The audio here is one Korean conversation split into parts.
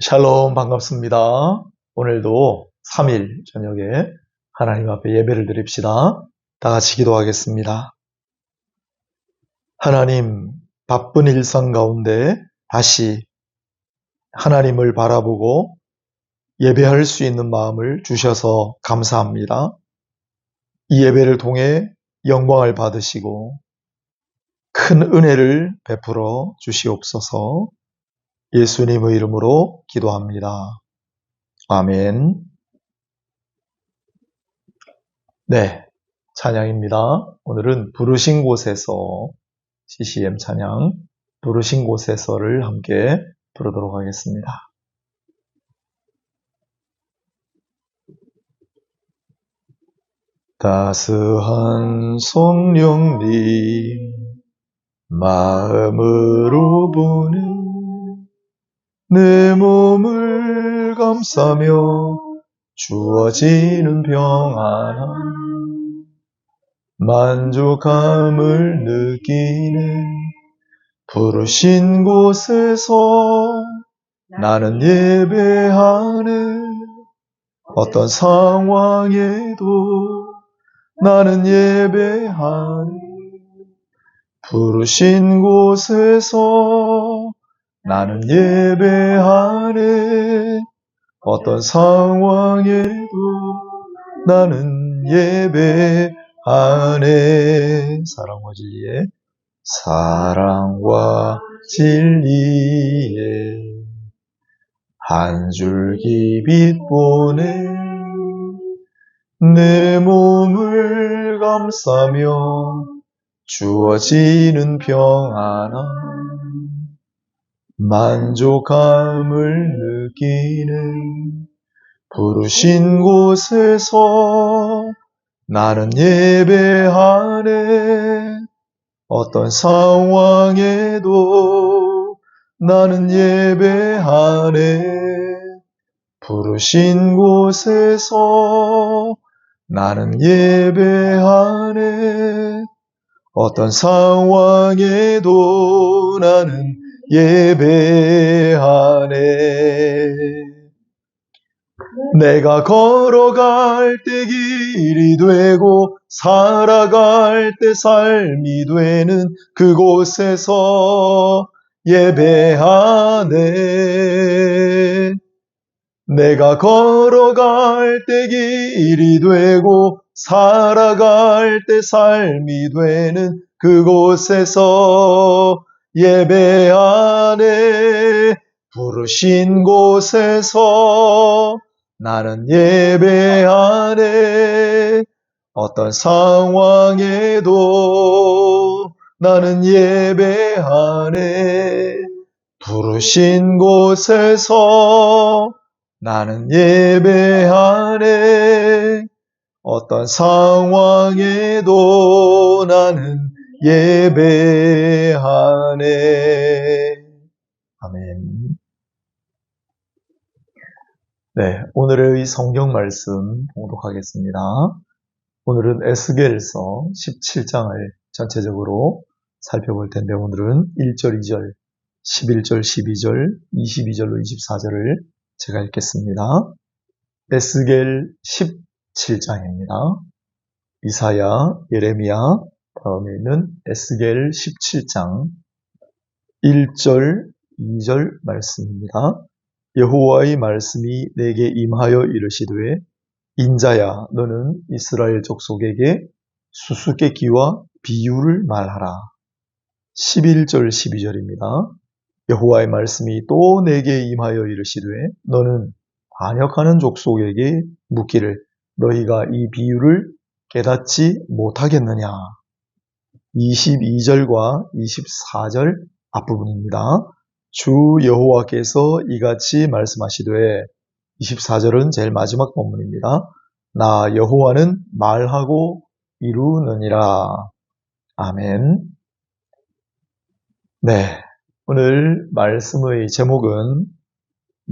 샬롬 반갑습니다. 오늘도 3일 저녁에 하나님 앞에 예배를 드립시다. 다 같이 기도하겠습니다. 하나님, 바쁜 일상 가운데 다시 하나님을 바라보고 예배할 수 있는 마음을 주셔서 감사합니다. 이 예배를 통해 영광을 받으시고 큰 은혜를 베풀어 주시옵소서. 예수님의 이름으로 기도합니다. 아멘. 네, 찬양입니다. 오늘은 부르신 곳에서 CCM 찬양 부르신 곳에서를 함께 부르도록 하겠습니다. 따스한 성령님 마음으로 부는 내 몸을 감싸며 주어지는 평안함 만족함을 느끼는 부르신 곳에서 나는 예배하네. 어떤 상황에도 나는 예배하네. 부르신 곳에서 나는 예배하네. 어떤 상황에도 나는 예배하네. 사랑과 진리에 사랑과 진리에 한 줄기 빛 보내 내 몸을 감싸며 주어지는 평안함 만족함을 느끼는 부르신 곳에서 나는 예배하네. 어떤 상황에도 나는 예배하네. 부르신 곳에서 나는 예배하네. 어떤 상황에도 나는 예배하네. 내가 걸어갈 때 길이 되고 살아갈 때 삶이 되는 그곳에서 예배하네. 내가 걸어갈 때 길이 되고 살아갈 때 삶이 되는 그곳에서 예배하네. 부르신 곳에서 나는 예배하네. 어떤 상황에도 나는 예배하네. 부르신 곳에서 나는 예배하네. 어떤 상황에도 나는 예배하네. 아멘. 네, 오늘의 성경 말씀 봉독하겠습니다. 오늘은 에스겔서 17장을 전체적으로 살펴볼 텐데 오늘은 1절, 2절, 11절, 12절, 22절로 24절을 제가 읽겠습니다. 에스겔 17장입니다. 이사야, 예레미야, 다음에 있는 에스겔 17장 1절, 2절 말씀입니다. 여호와의 말씀이 내게 임하여 이르시되 인자야 너는 이스라엘 족속에게 수수께끼와 비유를 말하라. 11절 12절입니다. 여호와의 말씀이 또 내게 임하여 이르시되 너는 반역하는 족속에게 묻기를 너희가 이 비유를 깨닫지 못하겠느냐. 22절과 24절 앞부분입니다. 주 여호와께서 이같이 말씀하시되 24절은 제일 마지막 본문입니다. 나 여호와는 말하고 이루느니라. 아멘. 네, 오늘 말씀의 제목은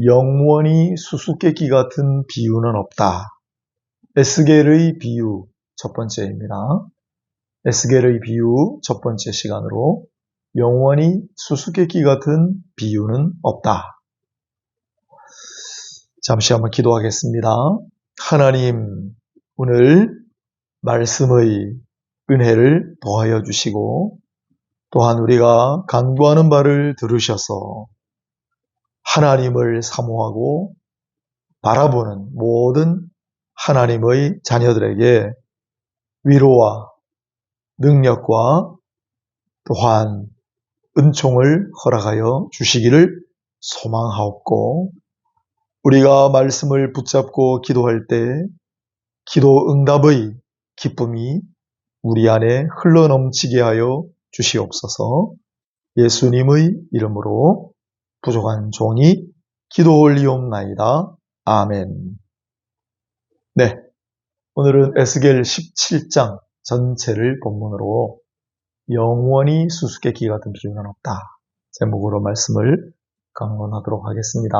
영원히 수수께끼 같은 비유는 없다. 에스겔의 비유 첫 번째입니다. 에스겔의 비유 첫 번째 시간으로 영원히 수수께끼 같은 비유는 없다. 잠시 한번 기도하겠습니다. 하나님, 오늘 말씀의 은혜를 더하여 주시고 또한 우리가 간구하는 바를 들으셔서 하나님을 사모하고 바라보는 모든 하나님의 자녀들에게 위로와 능력과 또한 은총을 허락하여 주시기를 소망하옵고, 우리가 말씀을 붙잡고 기도할 때 기도 응답의 기쁨이 우리 안에 흘러넘치게 하여 주시옵소서. 예수님의 이름으로 부족한 종이 기도 올리옵나이다. 아멘. 네, 오늘은 에스겔 17장 전체를 본문으로 영원히 수수께끼 같은 비유는 없다 제목으로 말씀을 강론하도록 하겠습니다.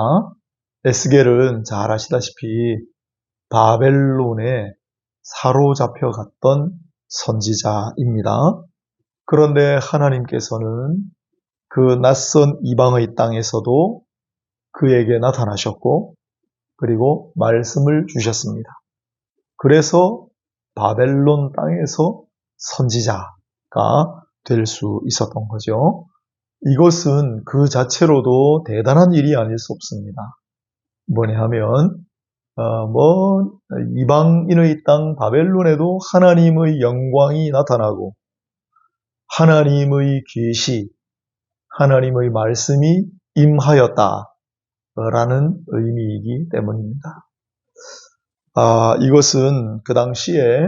에스겔은 잘 아시다시피 바벨론에 사로잡혀갔던 선지자입니다. 그런데 하나님께서는 그 낯선 이방의 땅에서도 그에게 나타나셨고 그리고 말씀을 주셨습니다. 그래서 바벨론 땅에서 선지자가 될 수 있었던 거죠. 이것은 그 자체로도 대단한 일이 아닐 수 없습니다. 뭐냐 하면 이방인의 땅 바벨론에도 하나님의 영광이 나타나고 하나님의 계시, 하나님의 말씀이 임하였다라는 의미이기 때문입니다. 이것은 그 당시에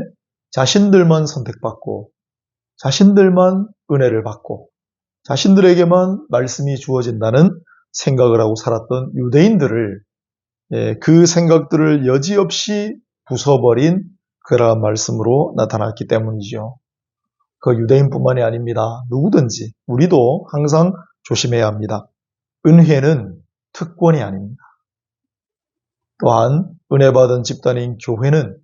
자신들만 선택받고 자신들만 은혜를 받고 자신들에게만 말씀이 주어진다는 생각을 하고 살았던 유대인들을 그 생각들을 여지없이 부숴버린 그러한 말씀으로 나타났기 때문이죠. 그 유대인뿐만이 아닙니다. 누구든지 우리도 항상 조심해야 합니다. 은혜는 특권이 아닙니다. 또한 은혜 받은 집단인 교회는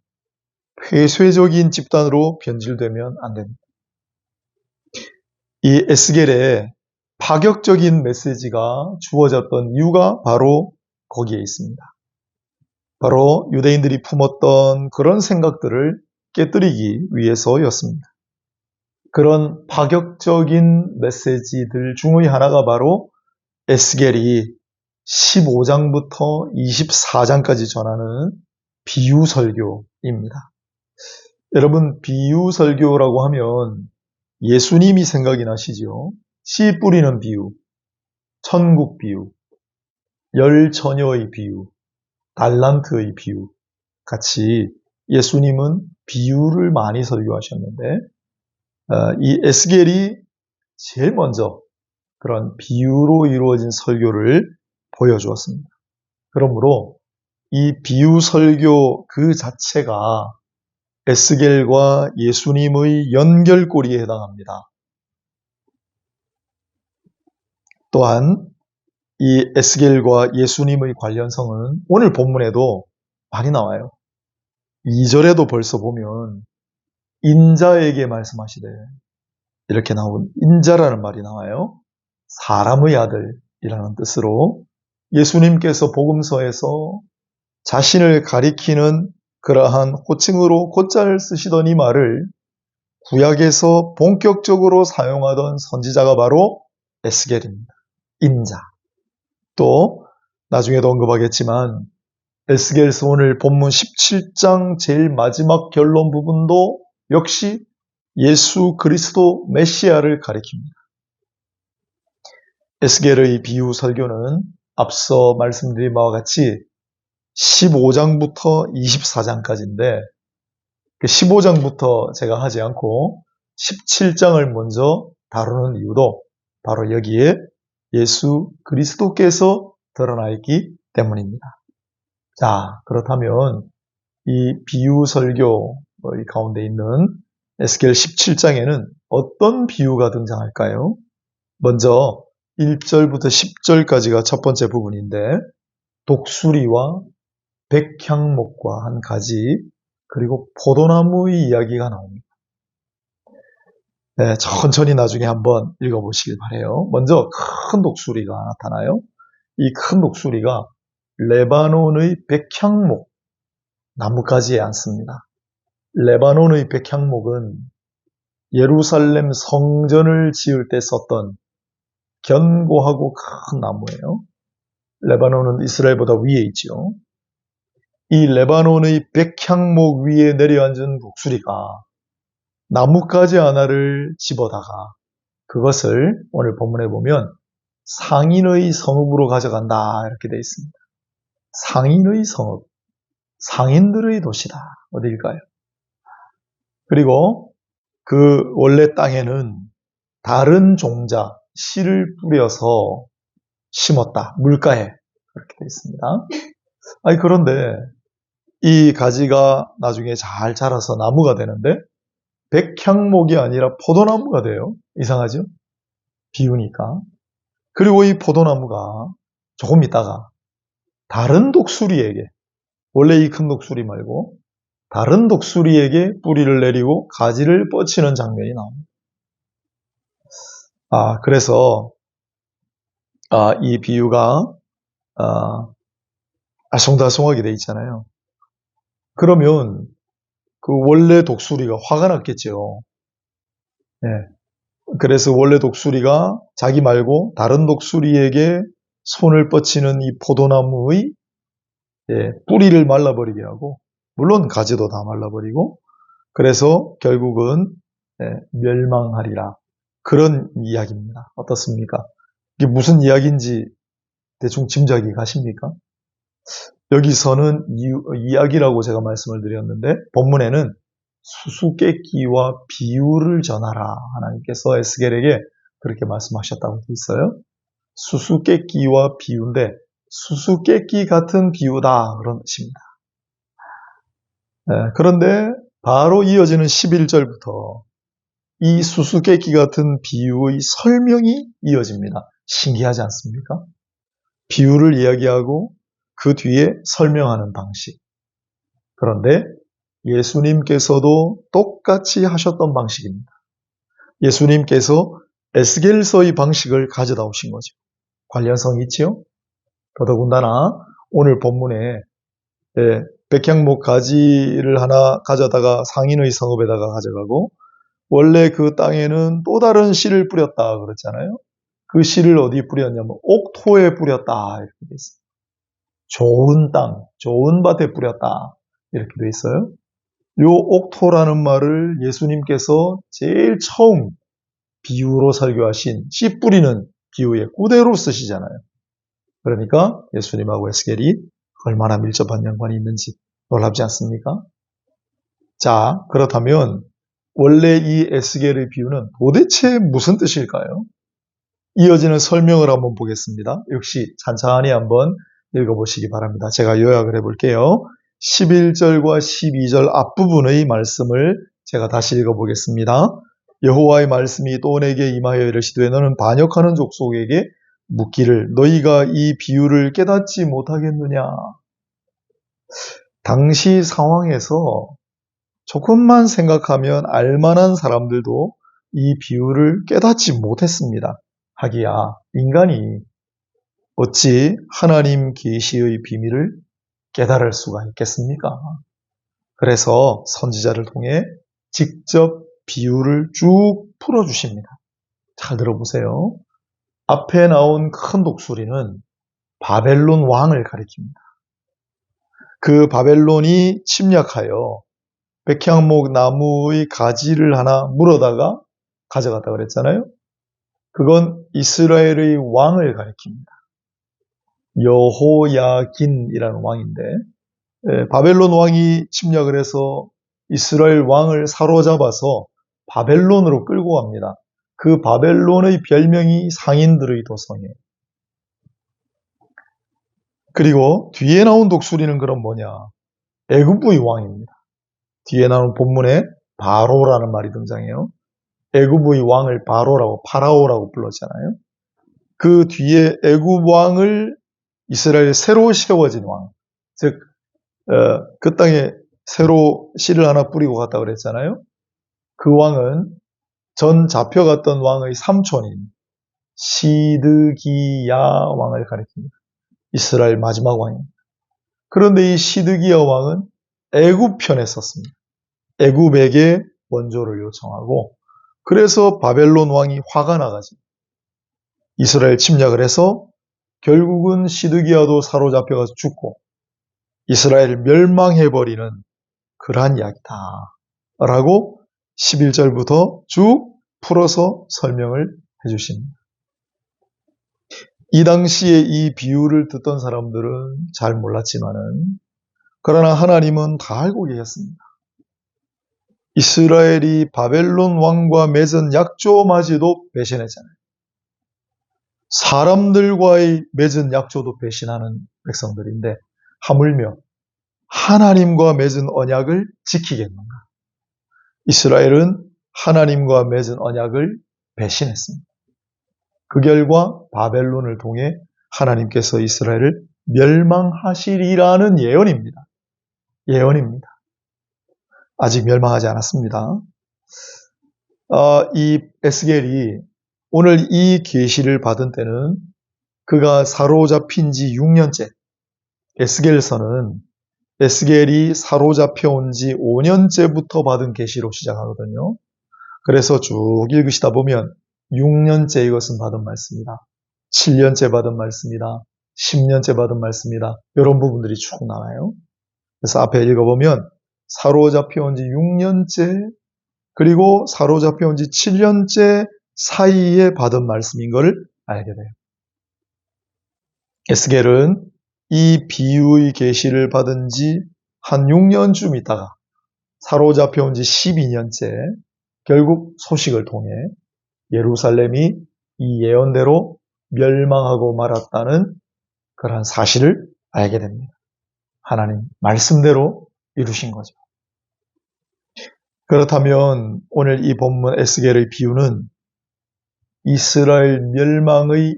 폐쇄적인 집단으로 변질되면 안 됩니다. 이 에스겔에 파격적인 메시지가 주어졌던 이유가 바로 거기에 있습니다. 바로 유대인들이 품었던 그런 생각들을 깨뜨리기 위해서였습니다. 그런 파격적인 메시지들 중의 하나가 바로 에스겔이 15장부터 24장까지 전하는 비유설교입니다. 여러분, 비유설교라고 하면 예수님이 생각이 나시죠? 씨 뿌리는 비유, 천국 비유, 열 처녀의 비유, 달란트의 비유 같이 예수님은 비유를 많이 설교하셨는데 이 에스겔이 제일 먼저 그런 비유로 이루어진 설교를 보여주었습니다. 그러므로 이 비유 설교 그 자체가 에스겔과 예수님의 연결고리에 해당합니다. 또한 이 에스겔과 예수님의 관련성은 오늘 본문에도 많이 나와요. 2절에도 벌써 보면 인자에게 말씀하시되 이렇게 나온 인자라는 말이 나와요. 사람의 아들이라는 뜻으로 예수님께서 복음서에서 자신을 가리키는 그러한 호칭으로 곧잘 쓰시던 이 말을 구약에서 본격적으로 사용하던 선지자가 바로 에스겔입니다. 인자. 또 나중에도 언급하겠지만 에스겔서 오늘 본문 17장 제일 마지막 결론 부분도 역시 예수 그리스도 메시아를 가리킵니다. 에스겔의 비유 설교는 앞서 말씀드린 바와 같이 15장부터 24장까지인데 그 15장부터 제가 하지 않고 17장을 먼저 다루는 이유도 바로 여기에 예수 그리스도께서 드러나 있기 때문입니다. 자, 그렇다면 이 비유 설교 가운데 있는 에스겔 17장에는 어떤 비유가 등장할까요? 먼저 1절부터 10절까지가 첫 번째 부분인데 독수리와 백향목과 한 가지 그리고 포도나무의 이야기가 나옵니다. 네, 천천히 나중에 한번 읽어보시길 바라요. 먼저 큰 독수리가 나타나요. 이 큰 독수리가 레바논의 백향목, 나뭇가지에 앉습니다. 레바논의 백향목은 예루살렘 성전을 지을 때 썼던 견고하고 큰 나무예요. 레바논은 이스라엘보다 위에 있죠. 이 레바논의 백향목 위에 내려앉은 독수리가 나뭇가지 하나를 집어다가 그것을 오늘 본문에 보면 상인의 성읍으로 가져간다 이렇게 되어 있습니다. 상인의 성읍, 상인들의 도시다. 어디일까요? 그리고 그 원래 땅에는 다른 종자, 씨를 뿌려서 심었다. 물가에 그렇게 되어 있습니다. 그런데 이 가지가 나중에 잘 자라서 나무가 되는데 백향목이 아니라 포도나무가 돼요. 이상하죠? 비우니까. 그리고 이 포도나무가 조금 있다가 다른 독수리에게, 원래 이 큰 독수리 말고 다른 독수리에게 뿌리를 내리고 가지를 뻗치는 장면이 나옵니다. 그래서 이 비유가 알쏭달쏭하게 돼 있잖아요. 그러면 그 원래 독수리가 화가 났겠죠. 네. 그래서 원래 독수리가 자기 말고 다른 독수리에게 손을 뻗치는 이 포도나무의 뿌리를 말라버리게 하고, 물론 가지도 다 말라버리고, 그래서 결국은 멸망하리라. 그런 이야기입니다. 어떻습니까? 이게 무슨 이야기인지 대충 짐작이 가십니까? 여기서는 이야기라고 제가 말씀을 드렸는데 본문에는 수수께끼와 비유를 전하라. 하나님께서 에스겔에게 그렇게 말씀하셨다고 되어 있어요. 수수께끼와 비유인데 수수께끼 같은 비유다 그런 뜻입니다. 그런데 바로 이어지는 11절부터 이 수수께끼 같은 비유의 설명이 이어집니다. 신기하지 않습니까? 비유를 이야기하고 그 뒤에 설명하는 방식. 그런데 예수님께서도 똑같이 하셨던 방식입니다. 예수님께서 에스겔서의 방식을 가져다 오신 거죠. 관련성이 있죠? 더더군다나 오늘 본문에 백향목 가지를 하나 가져다가 상인의 성읍에다가 가져가고 원래 그 땅에는 또 다른 씨를 뿌렸다 그랬잖아요. 그 씨를 어디에 뿌렸냐면 옥토에 뿌렸다 이렇게 돼 있어요. 좋은 땅, 좋은 밭에 뿌렸다 이렇게 돼 있어요. 요 옥토라는 말을 예수님께서 제일 처음 비유로 설교하신 씨 뿌리는 비유에 그대로 쓰시잖아요. 그러니까 예수님하고 에스겔이 얼마나 밀접한 연관이 있는지 놀랍지 않습니까? 자, 그렇다면 원래 이 에스겔의 비유는 도대체 무슨 뜻일까요? 이어지는 설명을 한번 보겠습니다. 역시 찬찬히 한번 읽어보시기 바랍니다. 제가 요약을 해볼게요. 11절과 12절 앞부분의 말씀을 제가 다시 읽어보겠습니다. 여호와의 말씀이 또 내게 임하여 이르시되 너는 반역하는 족속에게 묻기를 너희가 이 비유를 깨닫지 못하겠느냐. 당시 상황에서 조금만 생각하면 알만한 사람들도 이 비유를 깨닫지 못했습니다. 하기야 인간이 어찌 하나님 계시의 비밀을 깨달을 수가 있겠습니까? 그래서 선지자를 통해 직접 비유를 쭉 풀어주십니다. 잘 들어보세요. 앞에 나온 큰 독수리는 바벨론 왕을 가리킵니다. 그 바벨론이 침략하여 백향목 나무의 가지를 하나 물어다가 가져갔다 그랬잖아요. 그건 이스라엘의 왕을 가리킵니다. 여호야긴이라는 왕인데 바벨론 왕이 침략을 해서 이스라엘 왕을 사로잡아서 바벨론으로 끌고 갑니다. 그 바벨론의 별명이 상인들의 도성이에요. 그리고 뒤에 나온 독수리는 그럼 뭐냐? 애굽의 왕입니다. 뒤에 나온 본문에 바로라는 말이 등장해요. 애굽의 왕을 바로라고 파라오라고 불렀잖아요. 그 뒤에 애굽 왕을 이스라엘에 새로 세워진 왕, 즉 그 땅에 새로 씨를 하나 뿌리고 갔다 그랬잖아요. 그 왕은 전 잡혀갔던 왕의 삼촌인 시드기야 왕을 가리킵니다. 이스라엘 마지막 왕입니다. 그런데 이 시드기야 왕은 애굽 편에 섰습니다. 애굽에게 원조를 요청하고, 그래서 바벨론 왕이 화가 나가지고 이스라엘 침략을 해서 결국은 시드기야도 사로잡혀가서 죽고 이스라엘을 멸망해버리는 그러한 이야기다 라고 11절부터 쭉 풀어서 설명을 해주십니다. 이 당시에 이 비유를 듣던 사람들은 잘 몰랐지만은, 그러나 하나님은 다 알고 계셨습니다. 이스라엘이 바벨론 왕과 맺은 약조마저도 배신했잖아요. 사람들과의 맺은 약조도 배신하는 백성들인데 하물며 하나님과 맺은 언약을 지키겠는가? 이스라엘은 하나님과 맺은 언약을 배신했습니다. 그 결과 바벨론을 통해 하나님께서 이스라엘을 멸망하시리라는 예언입니다. 예언입니다. 아직 멸망하지 않았습니다. 이 에스겔이 오늘 이 계시를 받은 때는 그가 사로잡힌 지 6년째, 에스겔서는 에스겔이 사로잡혀 온 지 5년째부터 받은 계시로 시작하거든요. 그래서 쭉 읽으시다 보면 6년째 이것은 받은 말씀이다, 7년째 받은 말씀이다, 10년째 받은 말씀이다, 이런 부분들이 쭉 나와요. 그래서 앞에 읽어보면 사로잡혀 온 지 6년째 그리고 사로잡혀 온 지 7년째 사이에 받은 말씀인 것을 알게 돼요. 에스겔은 이 비유의 계시를 받은 지 한 6년쯤 있다가 사로잡혀 온 지 12년째 결국 소식을 통해 예루살렘이 이 예언대로 멸망하고 말았다는 그러한 사실을 알게 됩니다. 하나님 말씀대로 이루신 거죠. 그렇다면 오늘 이 본문 에스겔의 비유는 이스라엘 멸망의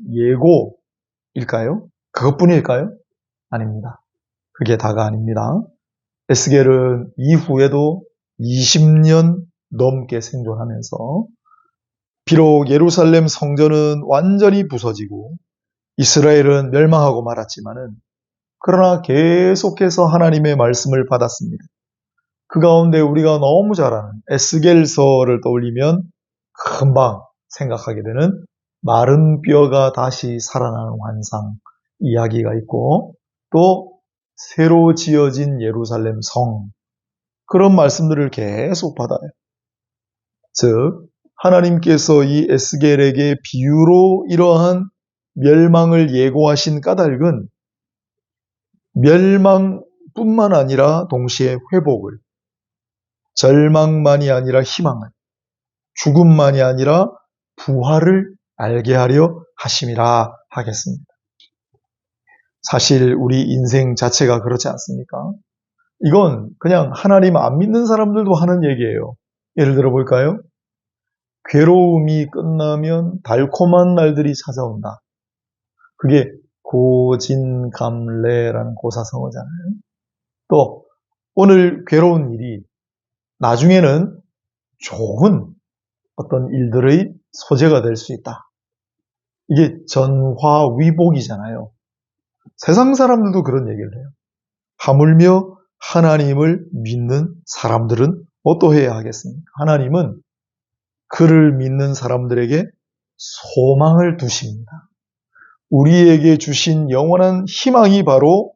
예고일까요? 그것뿐일까요? 아닙니다. 그게 다가 아닙니다. 에스겔은 이후에도 20년 넘게 생존하면서 비록 예루살렘 성전은 완전히 부서지고 이스라엘은 멸망하고 말았지만은, 그러나 계속해서 하나님의 말씀을 받았습니다. 그 가운데 우리가 너무 잘 아는 에스겔서를 떠올리면 금방 생각하게 되는 마른 뼈가 다시 살아나는 환상 이야기가 있고, 또 새로 지어진 예루살렘 성, 그런 말씀들을 계속 받아요. 즉 하나님께서 이 에스겔에게 비유로 이러한 멸망을 예고하신 까닭은 멸망뿐만 아니라 동시에 회복을, 절망만이 아니라 희망을, 죽음만이 아니라 부활을 알게 하려 하심이라 하겠습니다. 사실 우리 인생 자체가 그렇지 않습니까? 이건 그냥 하나님 안 믿는 사람들도 하는 얘기예요. 예를 들어 볼까요? 괴로움이 끝나면 달콤한 날들이 찾아온다. 그게 고진감래라는 고사성어잖아요. 또 오늘 괴로운 일이 나중에는 좋은 어떤 일들의 소재가 될 수 있다. 이게 전화위복이잖아요. 세상 사람들도 그런 얘기를 해요. 하물며 하나님을 믿는 사람들은 어떠해야 하겠습니까? 하나님은 그를 믿는 사람들에게 소망을 두십니다. 우리에게 주신 영원한 희망이 바로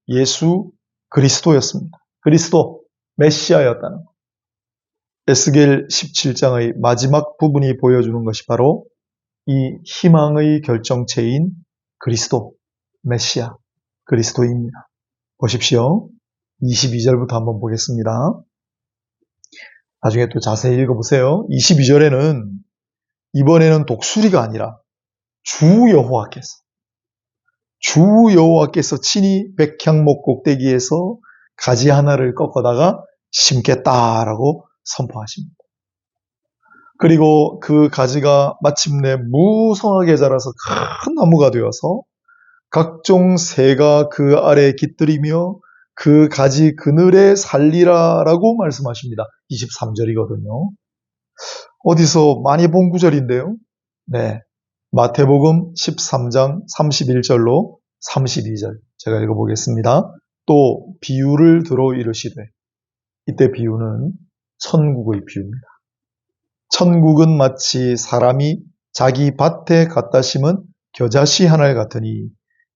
예수 그리스도였습니다. 그리스도 메시아였다는 것. 에스겔 17장의 마지막 부분이 보여주는 것이 바로 이 희망의 결정체인 그리스도, 메시아, 그리스도입니다. 보십시오. 22절부터 한번 보겠습니다. 나중에 또 자세히 읽어보세요. 22절에는 이번에는 독수리가 아니라 주 여호와께서 친히 백향목 꼭대기에서 가지 하나를 꺾어다가 심겠다라고 선포하십니다. 그리고 그 가지가 마침내 무성하게 자라서 큰 나무가 되어서 각종 새가 그 아래에 깃들이며 그 가지 그늘에 살리라라고 말씀하십니다. 23절이거든요. 어디서 많이 본 구절인데요. 네, 마태복음 13장 31절로 32절 제가 읽어보겠습니다. 또 비유를 들어 이르시되, 이때 비유는 천국의 비유입니다. 천국은 마치 사람이 자기 밭에 갖다 심은 겨자씨 하나를 같으니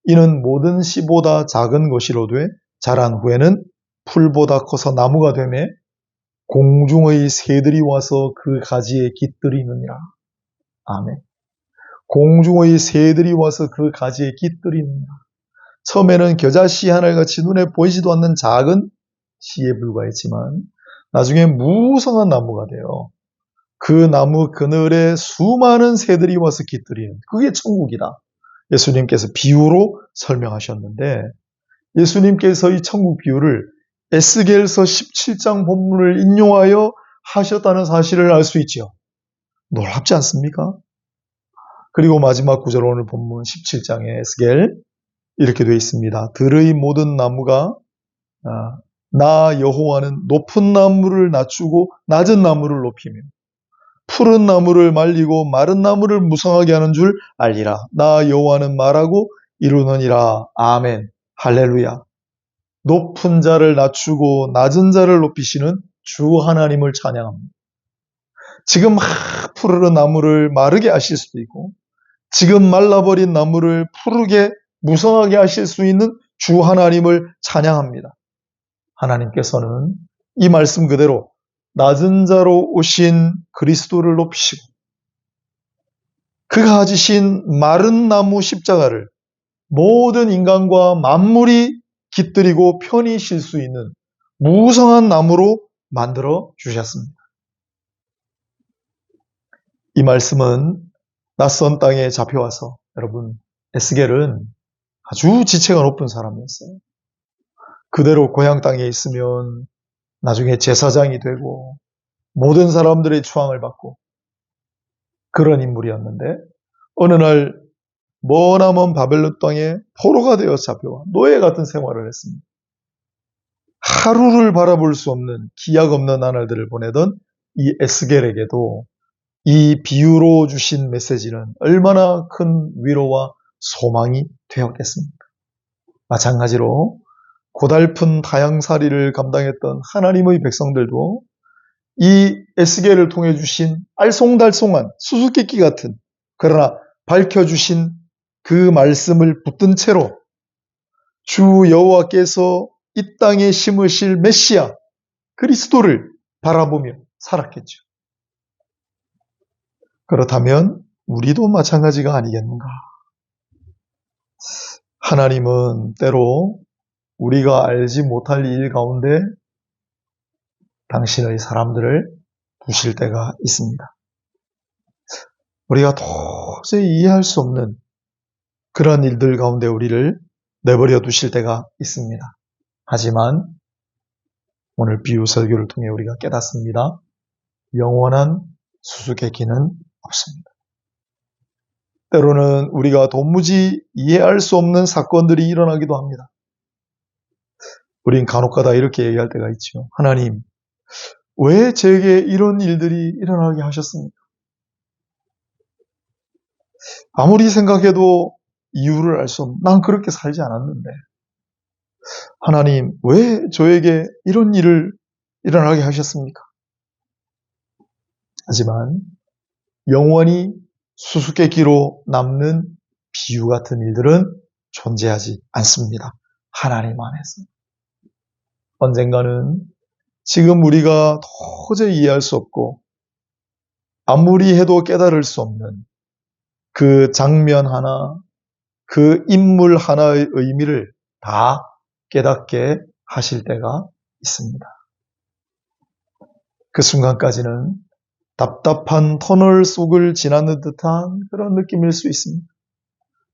이는 모든 씨보다 작은 것이로되 자란 후에는 풀보다 커서 나무가 되매 공중의 새들이 와서 그 가지에 깃들이느니라. 아멘. 공중의 새들이 와서 그 가지에 깃들이느니라. 처음에는 겨자씨 하나같이 눈에 보이지도 않는 작은 씨에 불과했지만 나중에 무성한 나무가 되어 그 나무 그늘에 수많은 새들이 와서 깃들이는, 그게 천국이다. 예수님께서 비유로 설명하셨는데, 예수님께서 이 천국 비유를 에스겔서 17장 본문을 인용하여 하셨다는 사실을 알 수 있죠. 놀랍지 않습니까? 그리고 마지막 구절, 오늘 본문 17장의 에스겔 이렇게 되어 있습니다. 들의 모든 나무가 나 여호와는 높은 나무를 낮추고 낮은 나무를 높이며 푸른 나무를 말리고 마른 나무를 무성하게 하는 줄 알리라. 나 여호와는 말하고 이루느니라. 아멘. 할렐루야. 높은 자를 낮추고 낮은 자를 높이시는 주 하나님을 찬양합니다. 지금 막 푸르른 나무를 마르게 하실 수도 있고, 지금 말라버린 나무를 푸르게 무성하게 하실 수 있는 주 하나님을 찬양합니다. 하나님께서는 이 말씀 그대로 낮은 자로 오신 그리스도를 높이시고, 그가 지신 마른 나무 십자가를 모든 인간과 만물이 깃들이고 편히 쉴 수 있는 무성한 나무로 만들어 주셨습니다. 이 말씀은 낯선 땅에 잡혀와서, 여러분, 에스겔은 아주 지체가 높은 사람이었어요. 그대로 고향 땅에 있으면 나중에 제사장이 되고 모든 사람들의 추앙을 받고 그런 인물이었는데, 어느 날 머나먼 바벨론 땅에 포로가 되어 잡혀와 노예 같은 생활을 했습니다. 하루를 바라볼 수 없는 기약 없는 나날들을 보내던 이 에스겔에게도 이 비유로 주신 메시지는 얼마나 큰 위로와 소망이 되었겠습니까? 마찬가지로 고달픈 다양살이를 감당했던 하나님의 백성들도 이 에스겔을 통해 주신 알쏭달쏭한 수수께끼 같은, 그러나 밝혀주신 그 말씀을 붙든 채로 주 여호와께서 이 땅에 심으실 메시아 그리스도를 바라보며 살았겠죠. 그렇다면 우리도 마찬가지가 아니겠는가? 하나님은 때로 우리가 알지 못할 일 가운데 당신의 사람들을 두실 때가 있습니다. 우리가 도저히 이해할 수 없는 그런 일들 가운데 우리를 내버려 두실 때가 있습니다. 하지만 오늘 비유 설교를 통해 우리가 깨닫습니다. 영원한 수수께끼는 없습니다. 때로는 우리가 도무지 이해할 수 없는 사건들이 일어나기도 합니다. 우린 간혹가다 이렇게 얘기할 때가 있죠. 하나님, 왜 제게 이런 일들이 일어나게 하셨습니까? 아무리 생각해도 이유를 알 수 없는, 난 그렇게 살지 않았는데 하나님, 왜 저에게 이런 일을 일어나게 하셨습니까? 하지만 영원히 수수께끼로 남는 비유 같은 일들은 존재하지 않습니다. 하나님 안에서. 언젠가는 지금 우리가 도저히 이해할 수 없고 아무리 해도 깨달을 수 없는 그 장면 하나, 그 인물 하나의 의미를 다 깨닫게 하실 때가 있습니다. 그 순간까지는 답답한 터널 속을 지나는 듯한 그런 느낌일 수 있습니다.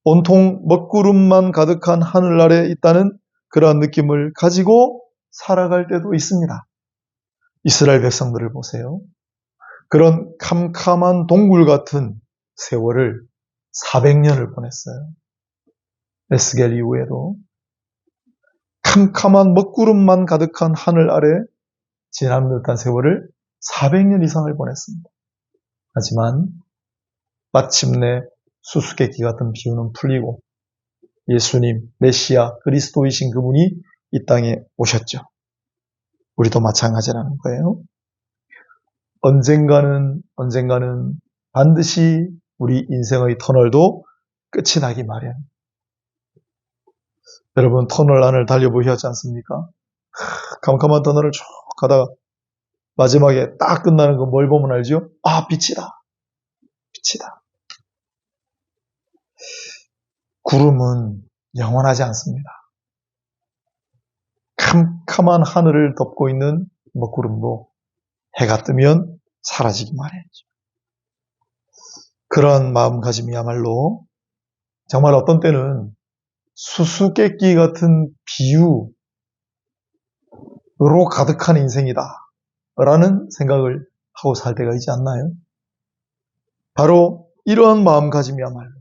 온통 먹구름만 가득한 하늘 아래 있다는 그런 느낌을 가지고 살아갈 때도 있습니다. 이스라엘 백성들을 보세요. 그런 캄캄한 동굴 같은 세월을 400년을 보냈어요. 에스겔 이후에도 캄캄한 먹구름만 가득한 하늘 아래 지나는 듯한 세월을 400년 이상을 보냈습니다. 하지만 마침내 수수께끼 같은 비유는 풀리고 예수님, 메시아, 그리스도이신 그분이 이 땅에 오셨죠. 우리도 마찬가지라는 거예요. 언젠가는 반드시 우리 인생의 터널도 끝이 나기 마련. 여러분 터널 안을 달려보셨지 않습니까? 캄캄한 터널을 쭉 가다가 마지막에 딱 끝나는 거 뭘 보면 알죠? 아, 빛이다. 빛이다. 구름은 영원하지 않습니다. 캄캄한 하늘을 덮고 있는 먹구름도 해가 뜨면 사라지기 마련이죠. 그런 마음가짐이야말로 정말 어떤 때는 수수께끼 같은 비유로 가득한 인생이다 라는 생각을 하고 살 때가 있지 않나요? 바로 이러한 마음가짐이야말로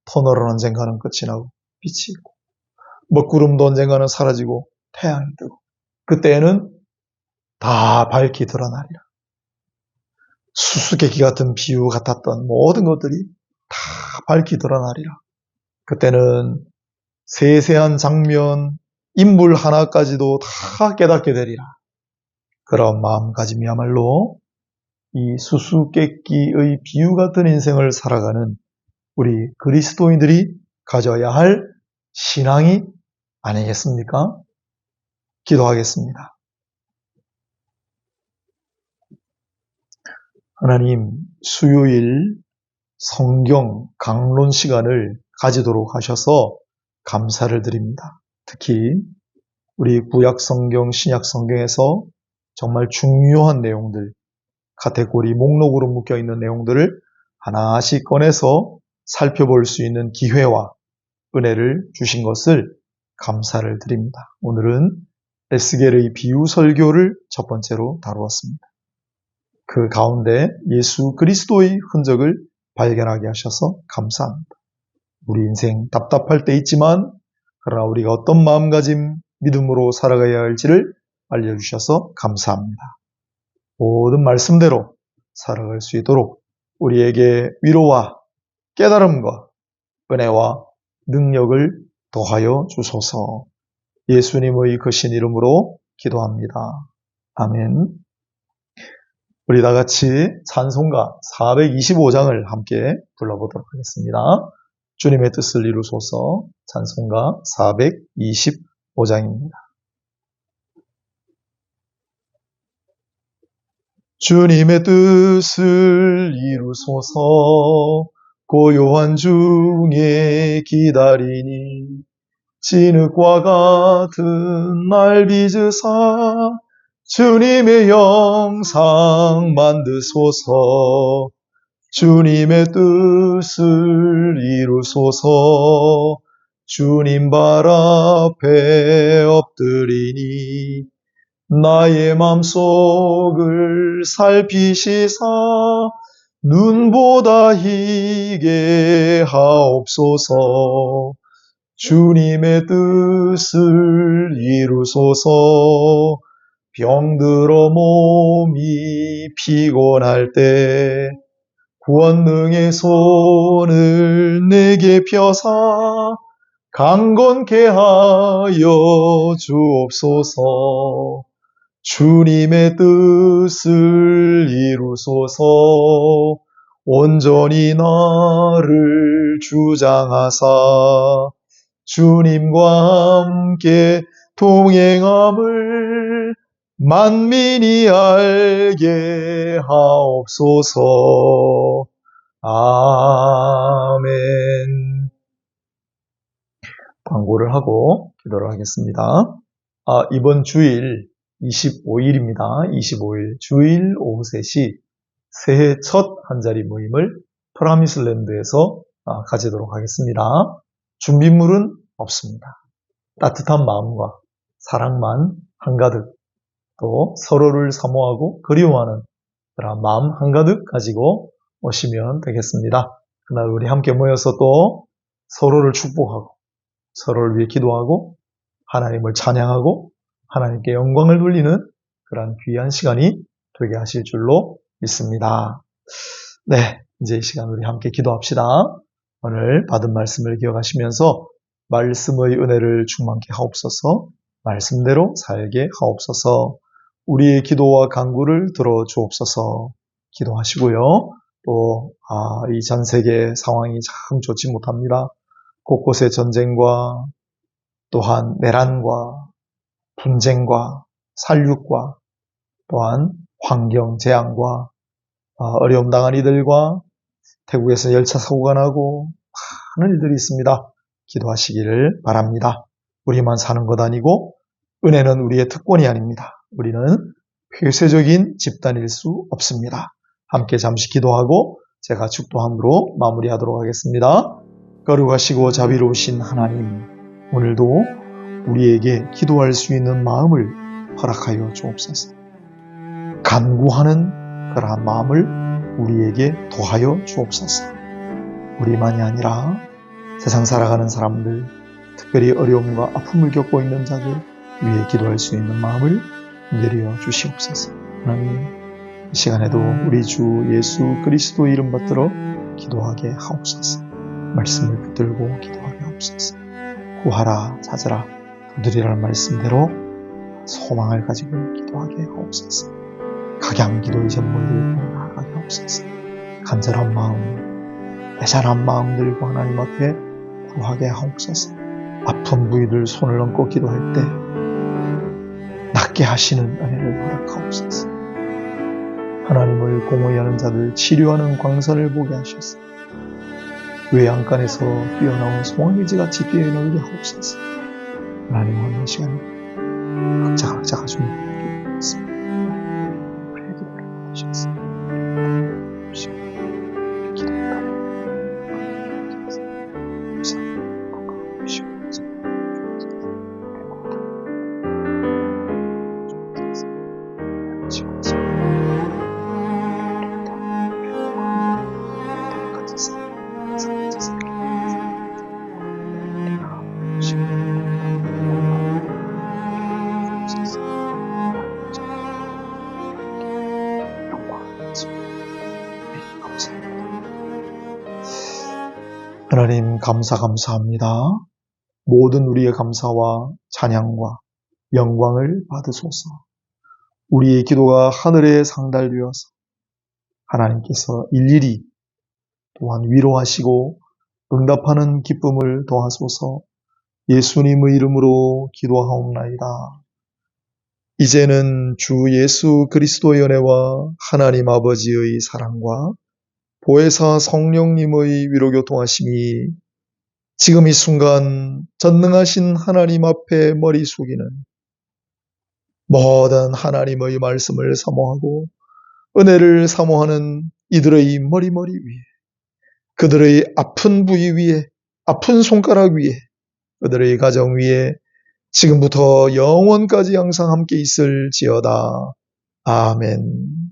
터널은 언젠가는 끝이 나고 빛이 있고 먹구름도 언젠가는 사라지고 태양이 뜨고 그때에는 다 밝히 드러나리라. 수수께끼 같은 비유 같았던 모든 것들이 다 밝히 드러나리라. 그때는 세세한 장면, 인물 하나까지도 다 깨닫게 되리라. 그런 마음가짐이야말로 이 수수께끼의 비유 같은 인생을 살아가는 우리 그리스도인들이 가져야 할 신앙이 아니겠습니까? 기도하겠습니다. 하나님, 수요일 성경 강론 시간을 가지도록 하셔서 감사를 드립니다. 특히 우리 구약 성경, 신약 성경에서 정말 중요한 내용들, 카테고리 목록으로 묶여있는 내용들을 하나씩 꺼내서 살펴볼 수 있는 기회와 은혜를 주신 것을 감사를 드립니다. 오늘은 에스겔의 비유 설교를 첫 번째로 다루었습니다. 그 가운데 예수 그리스도의 흔적을 발견하게 하셔서 감사합니다. 우리 인생 답답할 때 있지만 그러나 우리가 어떤 마음가짐, 믿음으로 살아가야 할지를 알려주셔서 감사합니다. 모든 말씀대로 살아갈 수 있도록 우리에게 위로와 깨달음과 은혜와 능력을 더하여 주소서. 예수님의 크신 이름으로 기도합니다. 아멘. 우리 다 같이 찬송가 425장을 함께 불러보도록 하겠습니다. 주님의 뜻을 이루소서. 찬송가 425장입니다. 주님의 뜻을 이루소서. 고요한 중에 기다리니 진흙과 같은 날 빚으사 주님의 영상 만드소서. 주님의 뜻을 이루소서. 주님 발 앞에 엎드리니 나의 맘속을 살피시사 눈보다 희게 하옵소서. 주님의 뜻을 이루소서. 병들어 몸이 피곤할 때 권능의 손을 내게 펴사 강건케 하여 주옵소서. 주님의 뜻을 이루소서. 온전히 나를 주장하사 주님과 함께 동행함을 만민이 알게 하옵소서. 아멘. 광고를 하고 기도를 하겠습니다. 이번 주일 25일입니다. 25일 주일 오후 3시 새해 첫 한자리 모임을 프라미슬랜드에서 가지도록 하겠습니다. 준비물은 없습니다. 따뜻한 마음과 사랑만 한가득 또 서로를 사모하고 그리워하는 그런 마음 한가득 가지고 오시면 되겠습니다. 그날 우리 함께 모여서 또 서로를 축복하고 서로를 위해 기도하고 하나님을 찬양하고 하나님께 영광을 돌리는 그런 귀한 시간이 되게 하실 줄로 믿습니다. 네, 이제 이 시간 우리 함께 기도합시다. 오늘 받은 말씀을 기억하시면서 말씀의 은혜를 충만케 하옵소서. 말씀대로 살게 하옵소서. 우리의 기도와 간구를 들어주옵소서. 기도하시고요. 또 이 전 세계 상황이 참 좋지 못합니다. 곳곳에 전쟁과 또한 내란과 분쟁과 살육과 또한 환경 재앙과 어려움 당한 이들과 태국에서 열차 사고가 나고 많은 일들이 있습니다. 기도하시기를 바랍니다. 우리만 사는 것 아니고 은혜는 우리의 특권이 아닙니다. 우리는 폐쇄적인 집단일 수 없습니다. 함께 잠시 기도하고 제가 축도함으로 마무리하도록 하겠습니다. 거룩하시고 자비로우신 하나님, 오늘도 우리에게 기도할 수 있는 마음을 허락하여 주옵소서. 간구하는 그러한 마음을 우리에게 더하여 주옵소서. 우리만이 아니라 세상 살아가는 사람들, 특별히 어려움과 아픔을 겪고 있는 자들 위해 기도할 수 있는 마음을 내려 주시옵소서. 하나님, 이 시간에도 우리 주 예수 그리스도 이름 받들어 기도하게 하옵소서. 말씀을 붙들고 기도하게 하옵소서. 구하라 찾으라 두드리라는 말씀대로 소망을 가지고 기도하게 하옵소서. 각양 기도의 전문 들고 나아가게 하옵소서. 간절한 마음, 애잔한 마음 들고 하나님 앞에 구하게 하옵소서. 아픈 부위들 손을 얹고 기도할 때 낫게 하시는 은혜를 허락하옵소서. 하나님을 공허히 하는 자들 치료하는 광선을 보게 하셔서 외양간에서 뛰어나온 송아지같이 뛰어놀게 하옵소서. 하나님 오늘 시간에 각자 가지고 기도하겠습니다. 우리의 기도를 하셔서 하나님 감사합니다. 모든 우리의 감사와 찬양과 영광을 받으소서. 우리의 기도가 하늘에 상달되어서 하나님께서 일일이 또한 위로하시고 응답하는 기쁨을 더하소서. 예수님의 이름으로 기도하옵나이다. 이제는 주 예수 그리스도의 은혜와 하나님 아버지의 사랑과 보혜사 성령님의 위로교통하심이 지금 이 순간 전능하신 하나님 앞에 머리 숙이는 모든 하나님의 말씀을 사모하고 은혜를 사모하는 이들의 머리 위에, 그들의 아픈 부위 위에, 아픈 손가락 위에, 그들의 가정 위에 지금부터 영원까지 항상 함께 있을지어다. 아멘.